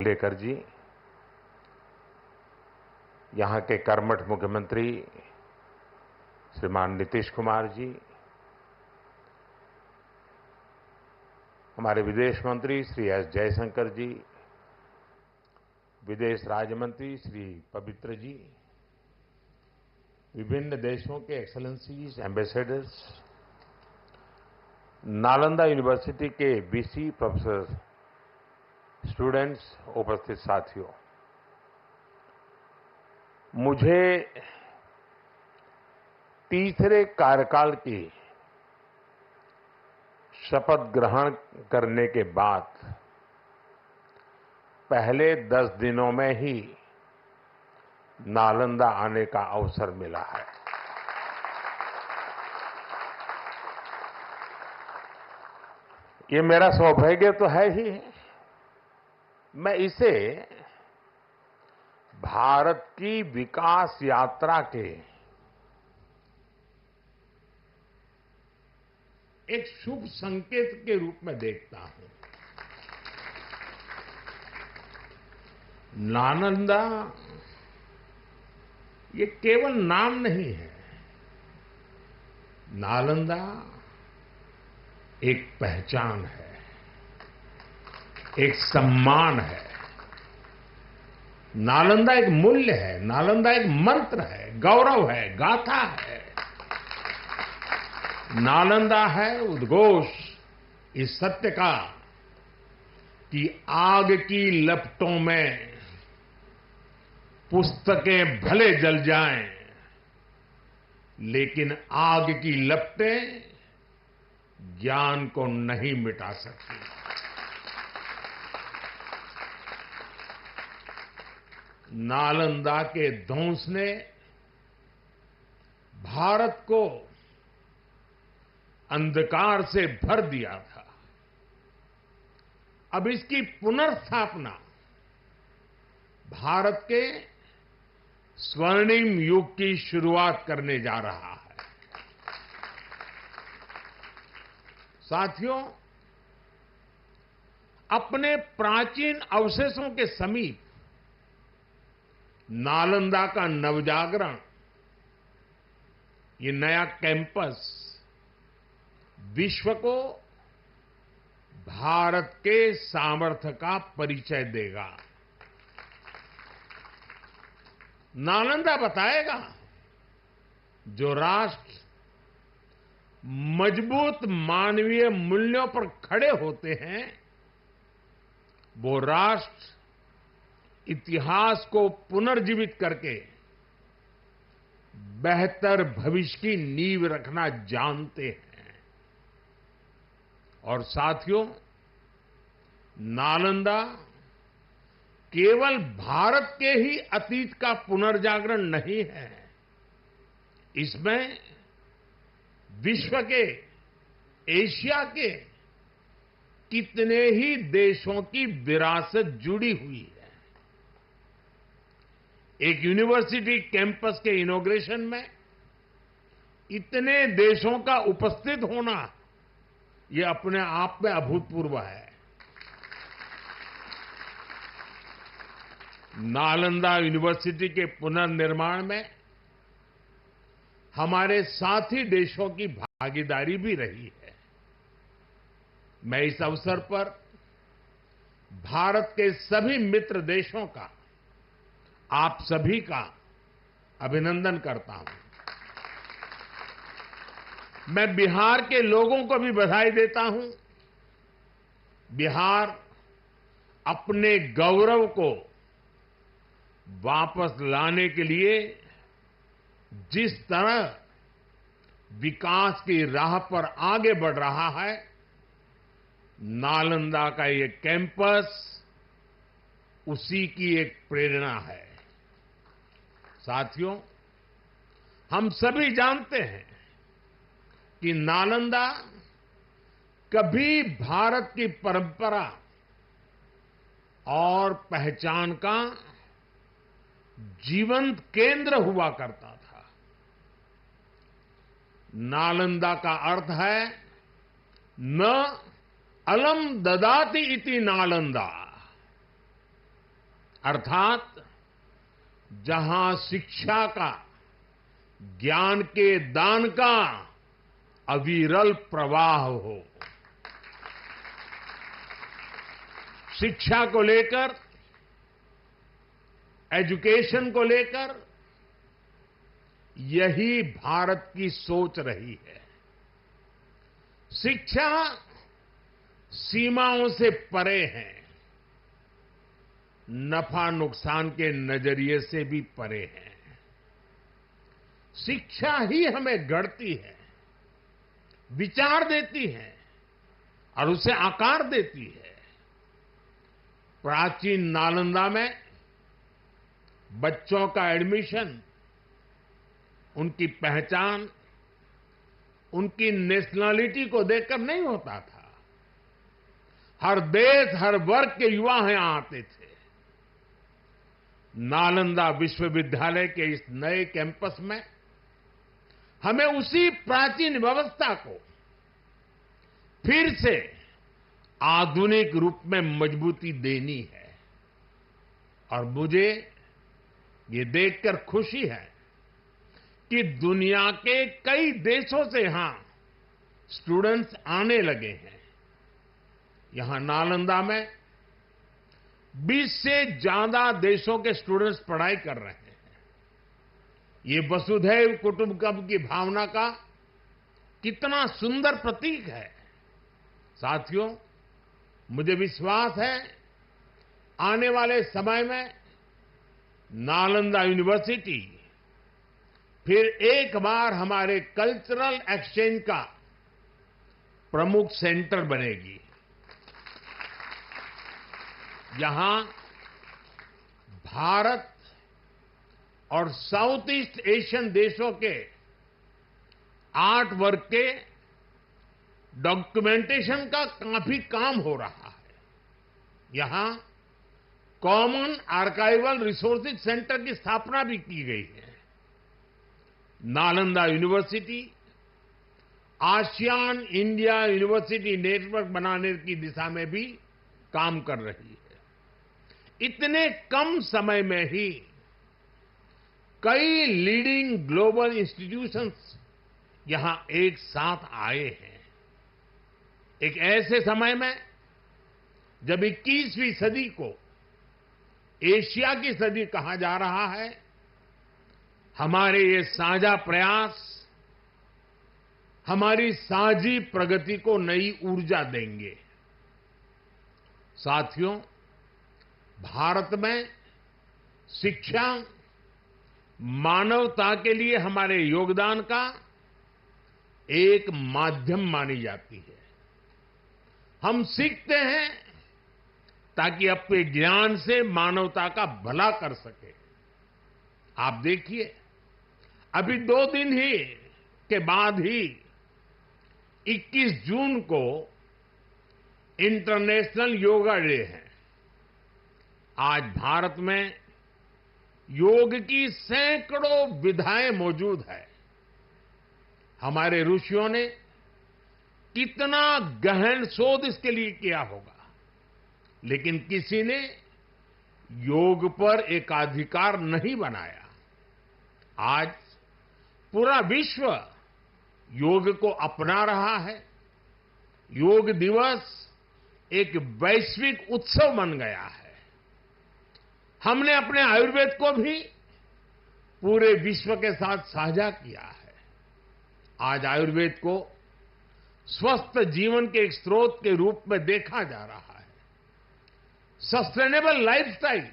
लेकर जी, यहां के कर्मठ मुख्यमंत्री श्रीमान नीतीश कुमार जी, हमारे विदेश मंत्री श्री एस जयशंकर जी, विदेश राज्य मंत्री श्री पवित्र जी, विभिन्न देशों के एक्सेलेंसीज, एम्बेसडर्स, नालंदा यूनिवर्सिटी के वीसी प्रोफेसर, स्टूडेंट्स, उपस्थित साथियों, मुझे तीसरे कार्यकाल की शपथ ग्रहण करने के बाद पहले 10 दिनों में ही नालंदा आने का अवसर मिला है। ये मेरा सौभाग्य तो है ही। मैं इसे भारत की विकास यात्रा के एक शुभ संकेत के रूप में देखता हूं। नालंदा ये केवल नाम नहीं है। नालंदा एक पहचान है, एक सम्मान है। नालंदा एक मूल्य है, नालंदा एक मंत्र है, गौरव है, गाथा है। नालंदा है उद्घोष इस सत्य का कि आग की लपटों में पुस्तकें भले जल जाएं, लेकिन आग की लपटें ज्ञान को नहीं मिटा सकती। नालंदा के ध्वंस ने भारत को अंधकार से भर दिया था। अब इसकी पुनर्स्थापना भारत के स्वर्णिम युग की शुरुआत करने जा रहा है। साथियों, अपने प्राचीन अवशेषों के समीप नालंदा का नवजागरण, ये नया कैंपस विश्व को भारत के सामर्थ्य का परिचय देगा। नालंदा बताएगा, जो राष्ट्र मजबूत मानवीय मूल्यों पर खड़े होते हैं, वो राष्ट्र इतिहास को पुनर्जीवित करके बेहतर भविष्य की नींव रखना जानते हैं। और साथियों, नालंदा केवल भारत के ही अतीत का पुनर्जागरण नहीं है, इसमें विश्व के, एशिया के कितने ही देशों की विरासत जुड़ी हुई है। एक यूनिवर्सिटी कैंपस के इनॉग्रेशन में इतने देशों का उपस्थित होना, ये अपने आप में अभूतपूर्व है। नालंदा यूनिवर्सिटी के पुनर्निर्माण में हमारे साथी देशों की भागीदारी भी रही है। मैं इस अवसर पर भारत के सभी मित्र देशों का, आप सभी का अभिनंदन करता हूं। मैं बिहार के लोगों को भी बधाई देता हूं। बिहार अपने गौरव को वापस लाने के लिए जिस तरह विकास की राह पर आगे बढ़ रहा है, नालंदा का ये कैंपस उसी की एक प्रेरणा है। साथियों, हम सभी जानते हैं कि नालंदा कभी भारत की परंपरा और पहचान का जीवंत केंद्र हुआ करता था। नालंदा का अर्थ है न अलम ददाति इति नालंदा, अर्थात जहां शिक्षा का, ज्ञान के दान का अविरल प्रवाह हो। शिक्षा को लेकर, एजुकेशन को लेकर यही भारत की सोच रही है। शिक्षा सीमाओं से परे है, नफा नुकसान के नजरिए से भी परे है। शिक्षा ही हमें गढ़ती है, विचार देती है और उसे आकार देती है। प्राचीन नालंदा में बच्चों का एडमिशन, उनकी पहचान, उनकी नेशनलिटी को देखकर नहीं होता था। हर देश, हर वर्ग के युवा यहां आते थे। नालंदा विश्वविद्यालय के इस नए कैंपस में हमें उसी प्राचीन व्यवस्था को फिर से आधुनिक रूप में मजबूती देनी है। और मुझे ये देखकर खुशी है कि दुनिया के कई देशों से यहां स्टूडेंट्स आने लगे हैं। यहां नालंदा में 20 से ज्यादा देशों के स्टूडेंट्स पढ़ाई कर रहे हैं। ये वसुधैव कुटुंबकम की भावना का कितना सुंदर प्रतीक है। साथियों, मुझे विश्वास है आने वाले समय में नालंदा यूनिवर्सिटी फिर एक बार हमारे कल्चरल एक्सचेंज का प्रमुख सेंटर बनेगी। यहां भारत और साउथ ईस्ट एशियन देशों के आर्ट वर्क के डॉक्यूमेंटेशन का काफी काम हो रहा है। यहां कॉमन आर्काइवल रिसोर्सेज सेंटर की स्थापना भी की गई है। Nalanda university ASEAN India university network बनाने की दिशा में भी काम कर रही है। इतने कम समय में ही कई लीडिंग ग्लोबल इंस्टीट्यूशंस यहां एक साथ आए हैं। एक ऐसे समय में जब 21वीं सदी को एशिया की सदी कहा जा रहा है, हमारे ये साझा प्रयास हमारी साझी प्रगति को नई ऊर्जा देंगे। साथियों, भारत में शिक्षा मानवता के लिए हमारे योगदान का एक माध्यम मानी जाती है। हम सीखते हैं ताकि अपने ज्ञान से मानवता का भला कर सके। आप देखिए, अभी 2 दिन ही के बाद ही 21 जून को इंटरनेशनल योगा डे है। आज भारत में योग की सैकड़ों विधाएं मौजूद है। हमारे ऋषियों ने कितना गहन शोध इसके लिए किया होगा, लेकिन किसी ने योग पर एकाधिकार नहीं बनाया। आज पूरा विश्व योग को अपना रहा है। योग दिवस एक वैश्विक उत्सव बन गया है। हमने अपने आयुर्वेद को भी पूरे विश्व के साथ साझा किया है। आज आयुर्वेद को स्वस्थ जीवन के एक स्रोत के रूप में देखा जा रहा है। सस्टेनेबल लाइफस्टाइल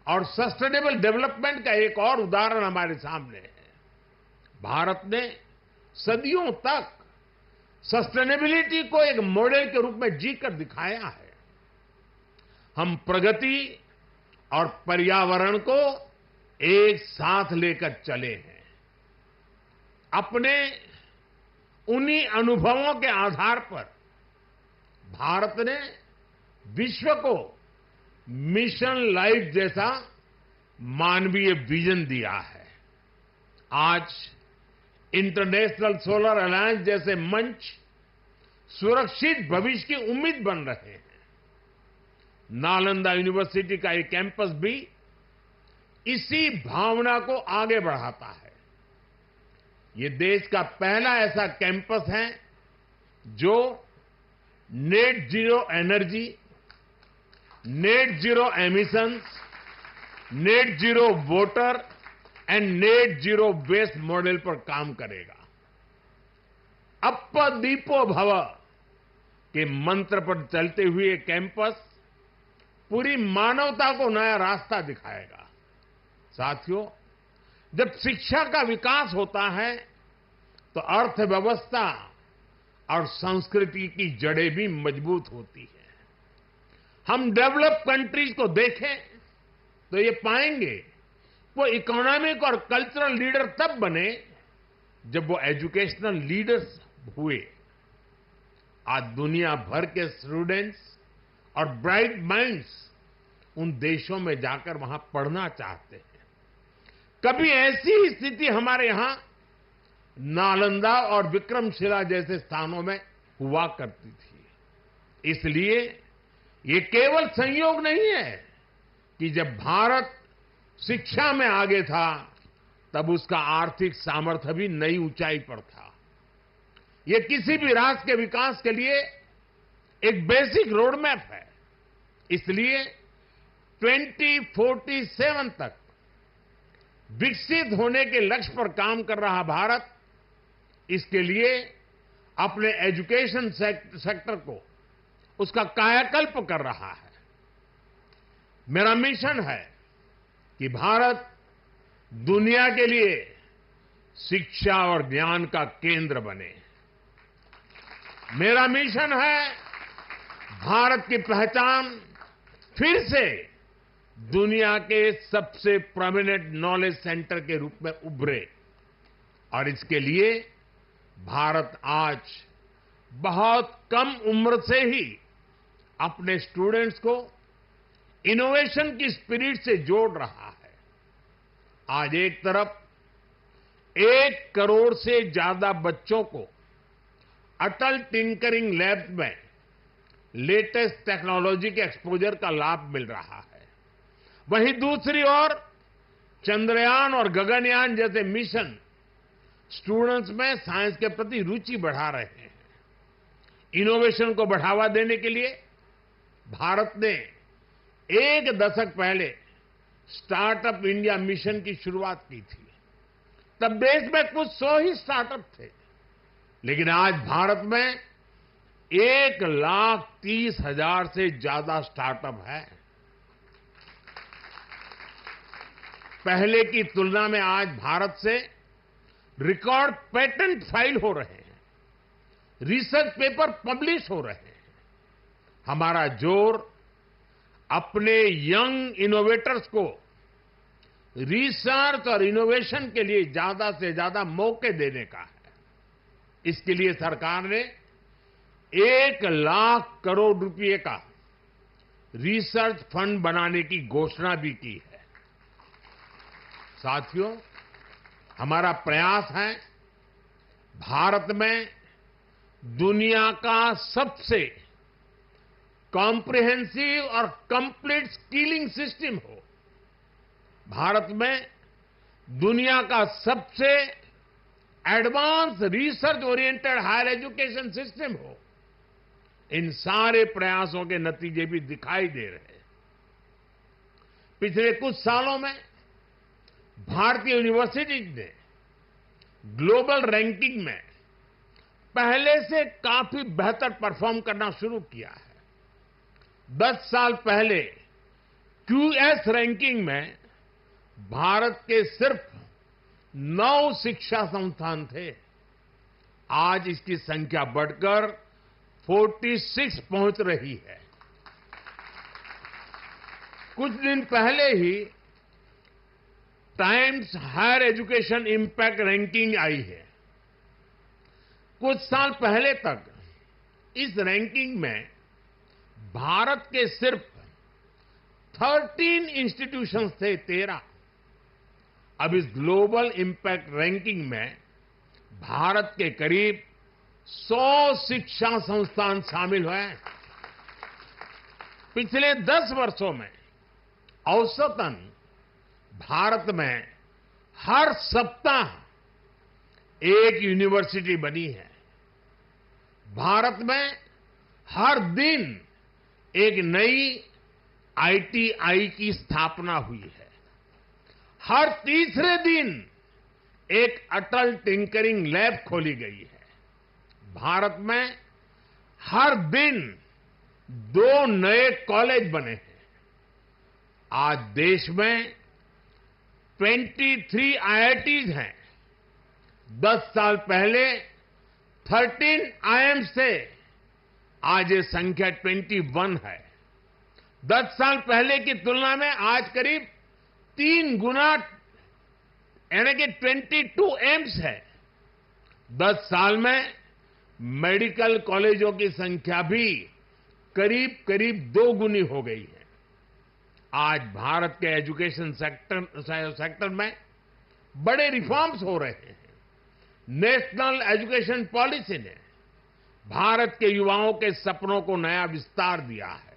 और सस्टेनेबल डेवलपमेंट का एक और उदाहरण हमारे सामने है। भारत ने सदियों तक सस्टेनेबिलिटी को एक मॉडल के रूप में जीकर दिखाया है। हम प्रगति और पर्यावरण को एक साथ लेकर चले हैं। अपने उन्हीं अनुभवों के आधार पर भारत ने विश्व को मिशन लाइफ जैसा मानवीय विजन दिया है। आज इंटरनेशनल सोलर अलायंस जैसे मंच सुरक्षित भविष्य की उम्मीद बन रहे हैं। नालंदा यूनिवर्सिटी का ये कैंपस भी इसी भावना को आगे बढ़ाता है। ये देश का पहला ऐसा कैंपस है जो net zero energy, net zero emissions, net zero water and net zero waste model पर काम करेगा। अप्प दीपो भव के मंत्र पर चलते हुए कैंपस पूरी मानवता को नया रास्ता दिखाएगा। साथियों, जब शिक्षा का विकास होता है तो अर्थव्यवस्था और संस्कृति की जड़ें भी मजबूत होती है। हम डेवलप कंट्रीज को देखें तो ये पाएंगे वो इकोनॉमिक और कल्चरल लीडर तब बने जब वो एजुकेशनल लीडर्स हुए। आज दुनिया भर के स्टूडेंट्स और ब्राइट माइंड्स उन देशों में जाकर वहां पढ़ना चाहते हैं। कभी ऐसी ही स्थिति हमारे यहां नालंदा और विक्रमशिला जैसे स्थानों में हुआ करती थी। इसलिए ये केवल संयोग नहीं है कि जब भारत शिक्षा में आगे था तब उसका आर्थिक सामर्थ्य भी नई ऊंचाई पर था। ये किसी भी राष्ट्र के विकास के लिए एक बेसिक रोड मैप है। इसलिए 2047 तक विकसित होने के लक्ष्य पर काम कर रहा भारत इसके लिए अपने एजुकेशन सेक्टर को उसका कायाकल्प कर रहा है। मेरा मिशन है कि भारत दुनिया के लिए शिक्षा और ज्ञान का केंद्र बने। मेरा मिशन है भारत की पहचान फिर से दुनिया के सबसे प्रोमिनेंट नॉलेज सेंटर के रूप में उभरे। और इसके लिए भारत आज बहुत कम उम्र से ही अपने स्टूडेंट्स को इनोवेशन की स्पिरिट से जोड़ रहा है। आज एक तरफ 1 करोड़ से ज्यादा बच्चों को अटल टिंकरिंग लैब में लेटेस्ट टेक्नोलॉजी के एक्सपोजर का लाभ मिल रहा है। वहीं दूसरी ओर चंद्रयान और गगनयान जैसे मिशन स्टूडेंट्स में साइंस के प्रति रुचि बढ़ा रहे हैं। इनोवेशन को बढ़ावा देने के लिए भारत ने 1 दशक पहले स्टार्टअप इंडिया मिशन की शुरुआत की थी। तब देश में कुछ 100 ही स्टार्टअप थे, लेकिन आज भारत में 1,30,000 से ज्यादा स्टार्टअप है। पहले की तुलना में आज भारत से रिकॉर्ड पेटेंट फाइल हो रहे हैं, रिसर्च पेपर पब्लिश हो रहे हैं। हमारा जोर अपने यंग इनोवेटर्स को रिसर्च और इनोवेशन के लिए ज्यादा से ज्यादा मौके देने का है। इसके लिए सरकार ने 1 लाख करोड़ रुपए का रिसर्च फंड बनाने की घोषणा भी की है। साथियों, हमारा प्रयास है भारत में दुनिया का सबसे कॉम्प्रिहेंसिव और कंप्लीट स्किलिंग सिस्टम हो। भारत में दुनिया का सबसे advance research oriented higher education system हो। इन सारे प्रयासों के नतीजे भी दिखाई दे रहे हैं। पिछले कुछ सालों में भारतीय यूनिवर्सिटीज ने ग्लोबल रैंकिंग में पहले से काफी बेहतर परफॉर्म करना शुरू किया है। 10 साल पहले क्यूएस रैंकिंग में भारत के सिर्फ 9 शिक्षा संस्थान थे। आज इसकी संख्या बढ़कर 46 पहुंच रही है। कुछ दिन पहले ही Times Higher Education impact ranking आई है। कुछ साल पहले तक इस रैंकिंग में भारत के सिर्फ 13 इंस्टीट्यूशंस थे, 13। अब इस ग्लोबल इंपैक्ट रैंकिंग में भारत के करीब 100 शिक्षा संस्थान शामिल हुए। पिछले 10 वर्षों में औसतन भारत में हर सप्ताह एक यूनिवर्सिटी बनी है। भारत में हर दिन एक नई आईटीआई की स्थापना हुई है। हर तीसरे दिन एक अटल टिंकरिंग लैब खोली गई है। भारत में हर दिन 2 नए कॉलेज बने हैं। आज देश में 23 आईआईटीज हैं। 10 साल पहले 13 आईआईएम्स थे। आज ये संख्या 21 है। 10 साल पहले की तुलना में आज करीब 3 गुना यानी कि 22 एम्स है। 10 साल में मेडिकल कॉलेजों की संख्या भी करीब करीब 2 गुनी हो गई है। आज भारत के एजुकेशन सेक्टर में बड़े रिफॉर्म्स हो रहे हैं। नेशनल एजुकेशन पॉलिसी ने भारत के युवाओं के सपनों को नया विस्तार दिया है।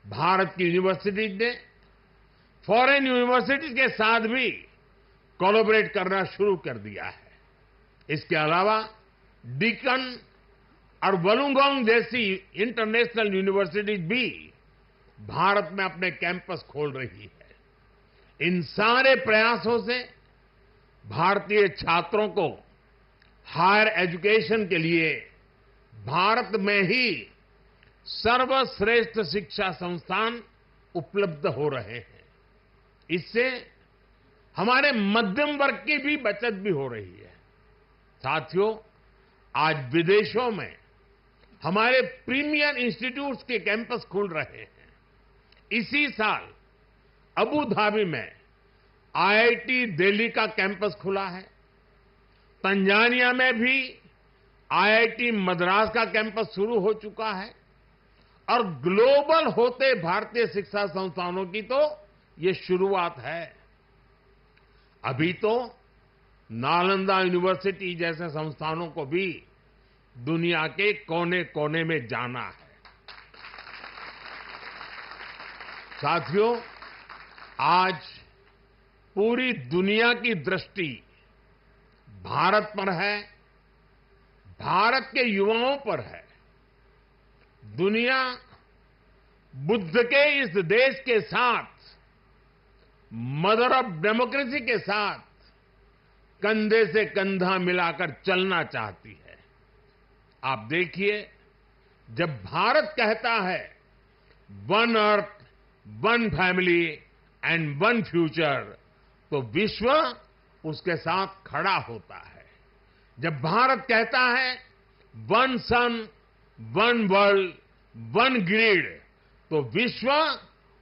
भारत की यूनिवर्सिटीज ने फॉरेन यूनिवर्सिटीज के साथ भी कोलैबोरेट करना शुरू कर दिया है। इसके अलावा डीकन और वुलुंगोंग जैसी इंटरनेशनल यूनिवर्सिटीज भी भारत में अपने कैंपस खोल रही है। इन सारे प्रयासों से भारतीय छात्रों को हायर एजुकेशन के लिए भारत में ही सर्वश्रेष्ठ शिक्षा संस्थान उपलब्ध हो रहे हैं। इससे हमारे मध्यम वर्ग की भी बचत भी हो रही है। साथियों, आज विदेशों में हमारे प्रीमियर इंस्टीट्यूट्स के कैंपस खुल रहे हैं। इसी साल अबू धाबी में आईआईटी दिल्ली का कैंपस खुला है। तंजानिया में भी आईआईटी मद्रास का कैंपस शुरू हो चुका है। और ग्लोबल होते भारतीय शिक्षा संस्थानों की तो ये शुरुआत है। अभी तो नालंदा यूनिवर्सिटी जैसे संस्थानों को भी दुनिया के कोने कोने में जाना है। साथियों, आज पूरी दुनिया की दृष्टि भारत पर है, भारत के युवाओं पर है। दुनिया बुद्ध के इस देश के साथ, मदर ऑफ डेमोक्रेसी के साथ कंधे से कंधा मिलाकर चलना चाहती है। आप देखिए, जब भारत कहता है one earth, one family and one future, तो विश्व उसके साथ खड़ा होता है। जब भारत कहता है वन सन, वन वर्ल्ड, वन ग्रिड, तो विश्व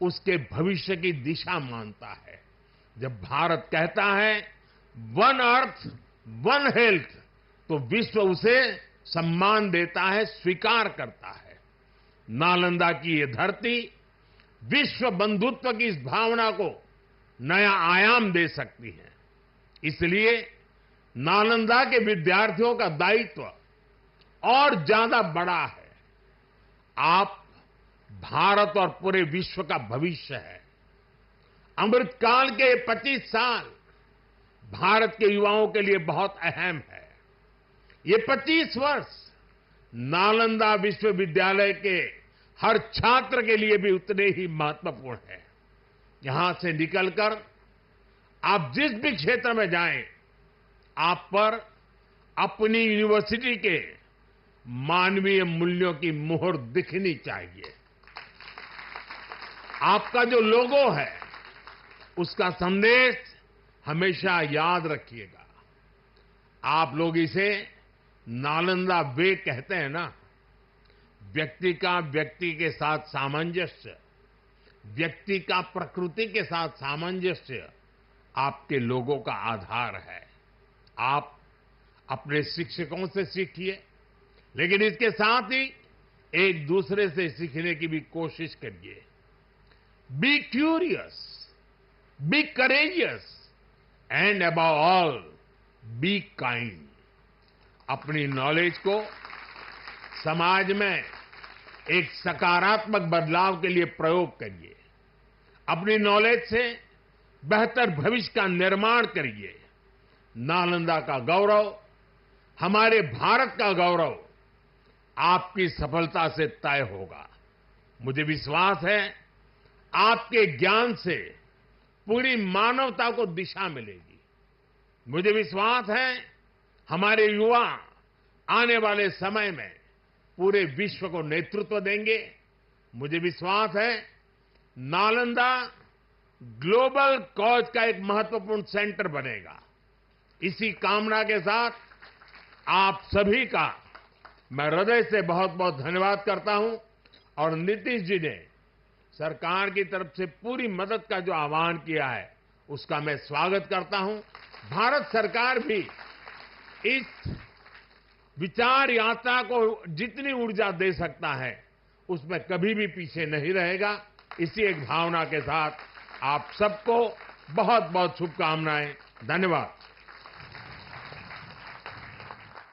उसके भविष्य की दिशा मानता है। जब भारत कहता है वन अर्थ, वन हेल्थ, तो विश्व उसे सम्मान देता है, स्वीकार करता है। नालंदा की ये धरती विश्व बंधुत्व की इस भावना को नया आयाम दे सकती है। इसलिए नालंदा के विद्यार्थियों का दायित्व और ज्यादा बड़ा है। आप भारत और पूरे विश्व का भविष्य है। अमृतकाल के 25 साल भारत के युवाओं के लिए बहुत अहम है। ये 25 वर्ष नालंदा विश्वविद्यालय के हर छात्र के लिए भी उतने ही महत्वपूर्ण है। यहां से निकलकर आप जिस भी क्षेत्र में जाएं, आप पर अपनी यूनिवर्सिटी के मानवीय मूल्यों की मुहर दिखनी चाहिए। आपका जो लोगो है, उसका संदेश हमेशा याद रखिएगा। आप लोग इसे नालंदा वे कहते हैं ना। व्यक्ति का व्यक्ति के साथ सामंजस्य, व्यक्ति का प्रकृति के साथ सामंजस्य आपके लोगों का आधार है। आप अपने शिक्षकों से सीखिए, लेकिन इसके साथ ही एक दूसरे से सीखने की भी कोशिश करिए। Be curious, be courageous and above all be kind. अपनी नॉलेज को समाज में एक सकारात्मक बदलाव के लिए प्रयोग करिए। अपनी नॉलेज से बेहतर भविष्य का निर्माण करिए। नालंदा का गौरव, हमारे भारत का गौरव आपकी सफलता से तय होगा। मुझे विश्वास है आपके ज्ञान से पूरी मानवता को दिशा मिलेगी। मुझे विश्वास है हमारे युवा आने वाले समय में पूरे विश्व को नेतृत्व देंगे। मुझे विश्वास है नालंदा ग्लोबल कॉज का एक महत्वपूर्ण सेंटर बनेगा। इसी कामना के साथ आप सभी का मैं हृदय से बहुत बहुत धन्यवाद करता हूं और नीतीश जी ने सरकार की तरफ से पूरी मदद का जो आह्वान किया है उसका मैं स्वागत करता हूं। भारत सरकार भी इस विचार यात्रा को जितनी ऊर्जा दे सकता है उसमें कभी भी पीछे नहीं रहेगा। इसी एक भावना के साथ आप सबको बहुत बहुत शुभकामनाएं। धन्यवाद।